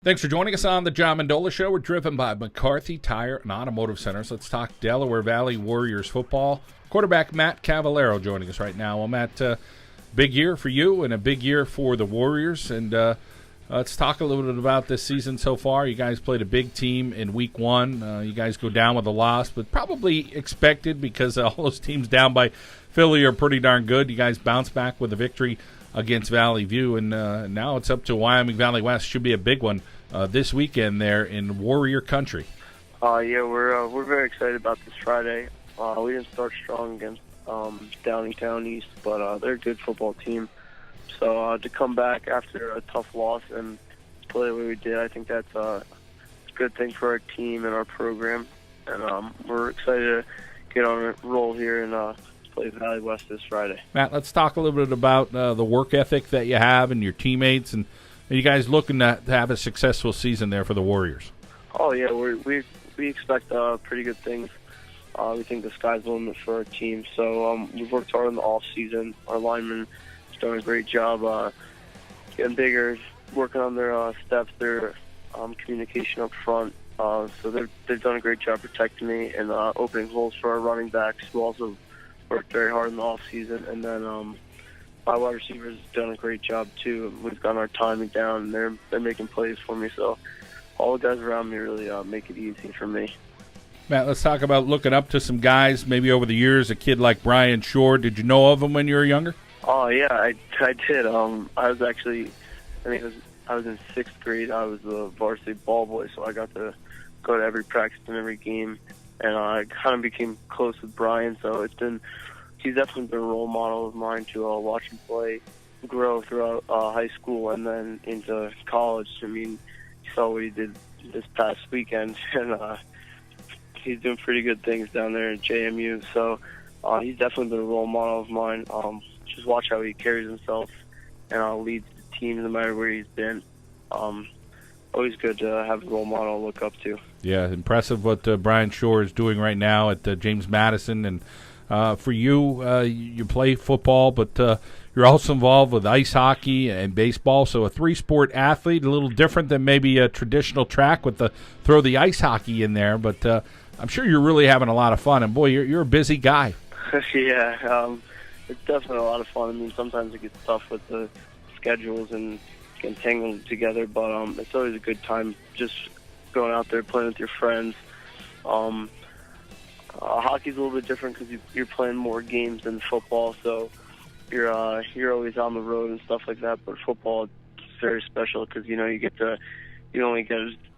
Thanks for joining us on the John Mendola Show. We're driven by McCarthy Tire and Automotive Centers. Let's talk Delaware Valley Warriors football. Quarterback Matt Cavallaro joining us right now. Well, Matt, big year for you and a big year for the Warriors. And let's talk a little bit about this season so far. You guys played a big team in week one. You guys go down with a loss, but probably expected because all those teams down by Philly are pretty darn good. You guys bounce back with a victory against Valley View, and now it's up to Wyoming Valley West. Should be a big one this weekend there in Warrior Country. Yeah, we're very excited about this Friday. We didn't start strong against Downingtown East, but they're a good football team. So to come back after a tough loss and play the way we did, I think that's a good thing for our team and our program. And we're excited to get on a roll here and play Valley West this Friday. Matt, let's talk a little bit about the work ethic that you have and your teammates, and are you guys looking to have a successful season there for the Warriors? Oh yeah, we expect pretty good things. We think the sky's the limit for our team. So we've worked hard in the off season. Our linemen have done a great job getting bigger, working on their steps, their communication up front. So they've done a great job protecting me and opening holes for our running backs, who also worked very hard in the off season. And then my wide receivers have done a great job too. We've gotten our timing down, and they're making plays for me. So all the guys around me really make it easy for me. Matt, let's talk about looking up to some guys maybe over the years. A kid like Brian Shore, did you know of him when you were younger? Oh yeah, I did. I was actually, I was in 6th grade. I was a varsity ball boy, so I got to go to every practice and every game, and I kind of became close with Brian. So he's definitely been a role model of mine to watch him play, grow throughout high school and then into college. I mean, you saw what he did this past weekend, and he's doing pretty good things down there at JMU. So he's definitely been a role model of mine. Just watch how he carries himself and leads the team no matter where he's been. Always good to have a role model to look up to. Yeah, impressive what Brian Shore is doing right now at James Madison. And for you, you play football, but you're also involved with ice hockey and baseball. So a 3-sport athlete, a little different than maybe a traditional track with throw the ice hockey in there. But I'm sure you're really having a lot of fun. And, boy, you're a busy guy. Yeah, it's definitely a lot of fun. I mean, sometimes it gets tough with the schedules and getting tangled together, but it's always a good time just going out there, playing with your friends. Hockey's a little bit different because you're playing more games than football, so you're always on the road and stuff like that. But football is very special because you only get a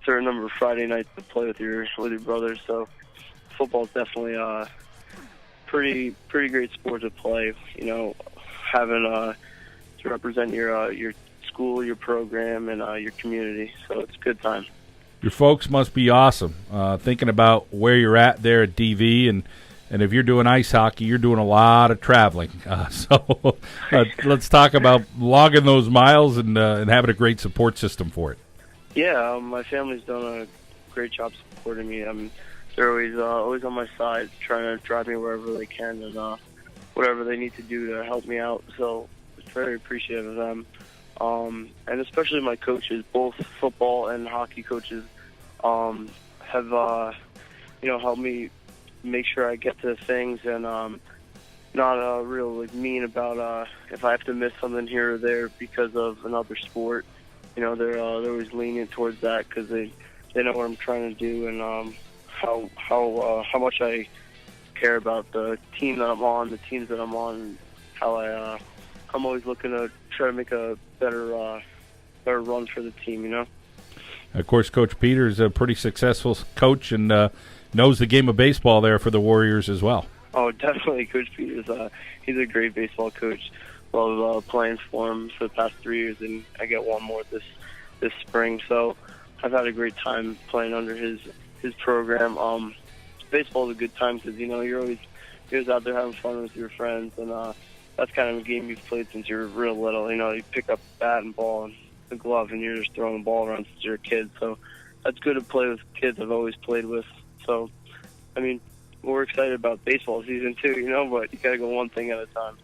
certain number of Friday nights to play with your brothers. So football is definitely a pretty great sport to play. Having to represent your school, your program, and your community. So it's a good time. Your folks must be awesome, thinking about where you're at there at DV, and if you're doing ice hockey, you're doing a lot of traveling. So let's talk about logging those miles and having a great support system for it. Yeah, my family's done a great job supporting me. They're always on my side, trying to drive me wherever they can and whatever they need to do to help me out. So it's very appreciative of them. And especially my coaches, both football and hockey coaches, have helped me make sure I get to things and not real mean about if I have to miss something here or there because of another sport. They're always lenient towards that because they know what I'm trying to do and how much I care about the team that I'm on, the teams that I'm on, and how I'm always looking to try to make a better run for the team, Of course, Coach Peters is a pretty successful coach and knows the game of baseball there for the Warriors as well. Oh, definitely. Coach Peters, he's a great baseball coach. Love playing for him for the past 3 years, and I get one more this spring. So I've had a great time playing under his program. Baseball is a good time because, you're always out there having fun with your friends, and that's kind of a game you've played since you're real little. You pick up a bat and ball and the glove, and you're just throwing the ball around since you're a kid. So that's good to play with kids I've always played with. So, we're excited about baseball season too, but you got to go one thing at a time.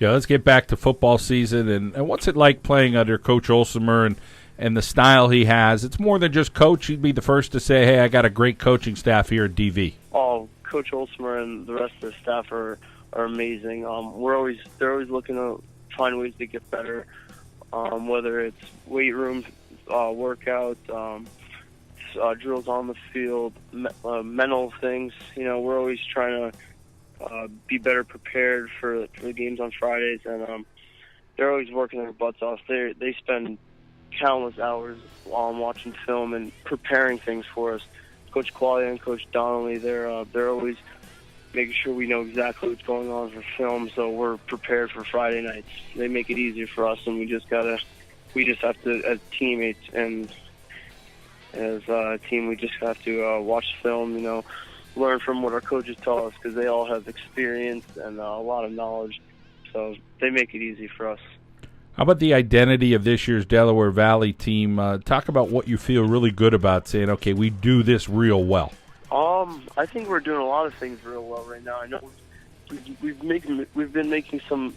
Yeah, let's get back to football season. And what's it like playing under Coach Olsemer and the style he has. It's more than just coach. He'd be the first to say, hey, I got a great coaching staff here at DV. Oh, Coach Olsmer and the rest of the staff are amazing. They're always looking to find ways to get better, whether it's weight room, workouts, drills on the field, mental things. We're always trying to be better prepared for the games on Fridays, and they're always working their butts off. They spend countless hours watching film and preparing things for us. Coach Qualia and Coach Donnelly, they're always making sure we know exactly what's going on for film, so we're prepared for Friday nights. They make it easier for us, and we just have to, as teammates and as a team, we just have to watch film, learn from what our coaches tell us, because they all have experience and a lot of knowledge, so they make it easy for us. How about the identity of this year's Delaware Valley team? Talk about what you feel really good about, saying, okay, we do this real well. I think we're doing a lot of things real well right now. I know we've been making some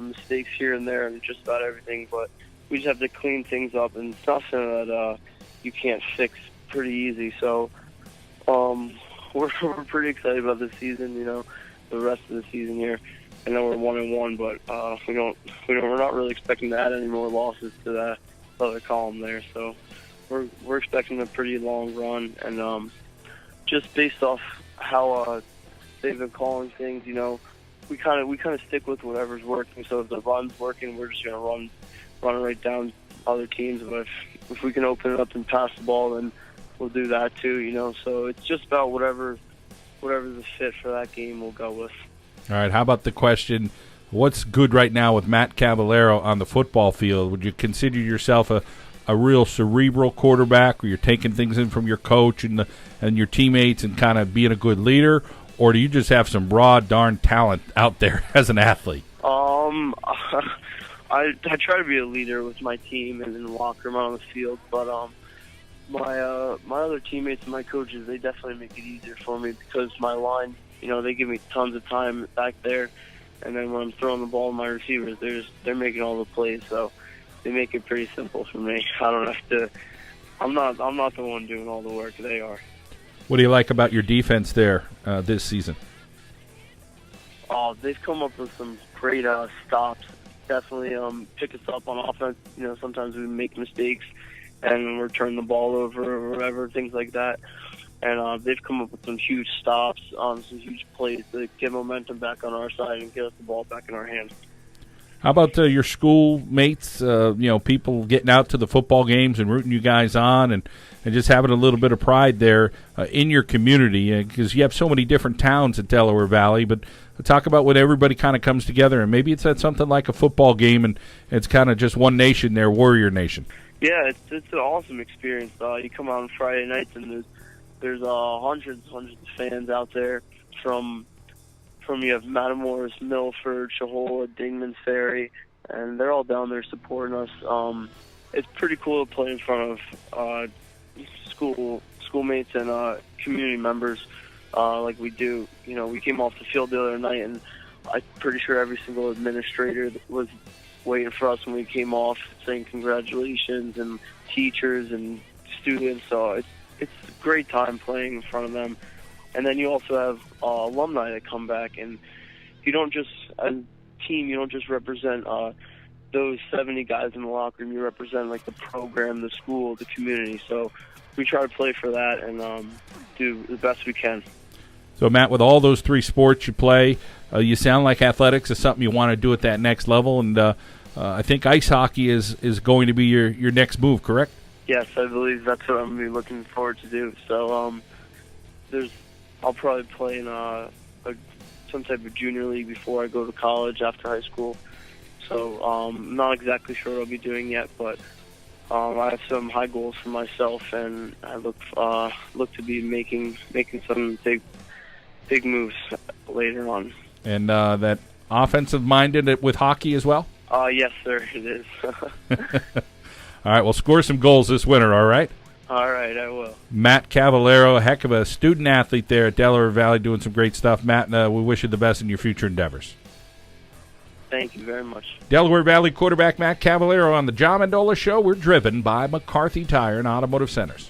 mistakes here and there and just about everything, but we just have to clean things up, and it's nothing that you can't fix pretty easy. So we're pretty excited about this season. The rest of the season here. I know we're 1-1, but we're not really expecting to add any more losses to that other column there. So we're expecting a pretty long run, and just based off how they've been calling things, we kind of stick with whatever's working. So if the run's working, we're just gonna run right down other teams. But if we can open it up and pass the ball, then we'll do that too. So it's just about whatever's the fit for that game, we'll go with. All right, how about the question, what's good right now with Matt Cavallaro on the football field? Would you consider yourself a real cerebral quarterback, where you're taking things in from your coach and your teammates and kind of being a good leader, or do you just have some broad darn talent out there as an athlete? I try to be a leader with my team and in the locker room, on the field, but my other teammates and my coaches, they definitely make it easier for me, because my line, they give me tons of time back there, and then when I'm throwing the ball to my receivers, they're making all the plays, so they make it pretty simple for me. I don't have to. I'm not the one doing all the work. They are. What do you like about your defense there this season? Oh, they've come up with some great stops. Definitely pick us up on offense. Sometimes we make mistakes and we're turning the ball over or whatever, things like that. And they've come up with some huge stops, some huge plays to get momentum back on our side and get us the ball back in our hands. How about your schoolmates, people getting out to the football games and rooting you guys on and just having a little bit of pride there in your community, because you have so many different towns in Delaware Valley, but talk about when everybody kind of comes together, and maybe it's at something like a football game and it's kind of just one nation there, Warrior Nation. Yeah, it's an awesome experience. You come out on Friday nights and there's hundreds of fans out there from you have Matamoros, Milford, Shahola, Dingman, Ferry, and they're all down there supporting us. It's pretty cool to play in front of schoolmates and community members like we do. We came off the field the other night, and I'm pretty sure every single administrator was waiting for us when we came off, saying congratulations, and teachers and students. So it's a great time playing in front of them. And then you also have alumni that come back, and you don't just, as a team, you don't just represent those 70 guys in the locker room. You represent like the program, the school, the community. So we try to play for that and do the best we can. So, Matt, with all those three sports you play, you sound like athletics is something you want to do at that next level, and I think ice hockey is going to be your next move, correct? Yes, I believe that's what I'm going to be looking forward to do. So I'll probably play in some type of junior league before I go to college after high school. So I'm not exactly sure what I'll be doing yet, but I have some high goals for myself, and I look to be making some big moves later on. And that offensive-minded with hockey as well? Yes, sir, it is. All right, well, score some goals this winter, all right? All right, I will. Matt Cavallaro, a heck of a student-athlete there at Delaware Valley, doing some great stuff. Matt, we wish you the best in your future endeavors. Thank you very much. Delaware Valley quarterback Matt Cavallaro on the Mendola Show. We're driven by McCarthy Tire and Automotive Centers.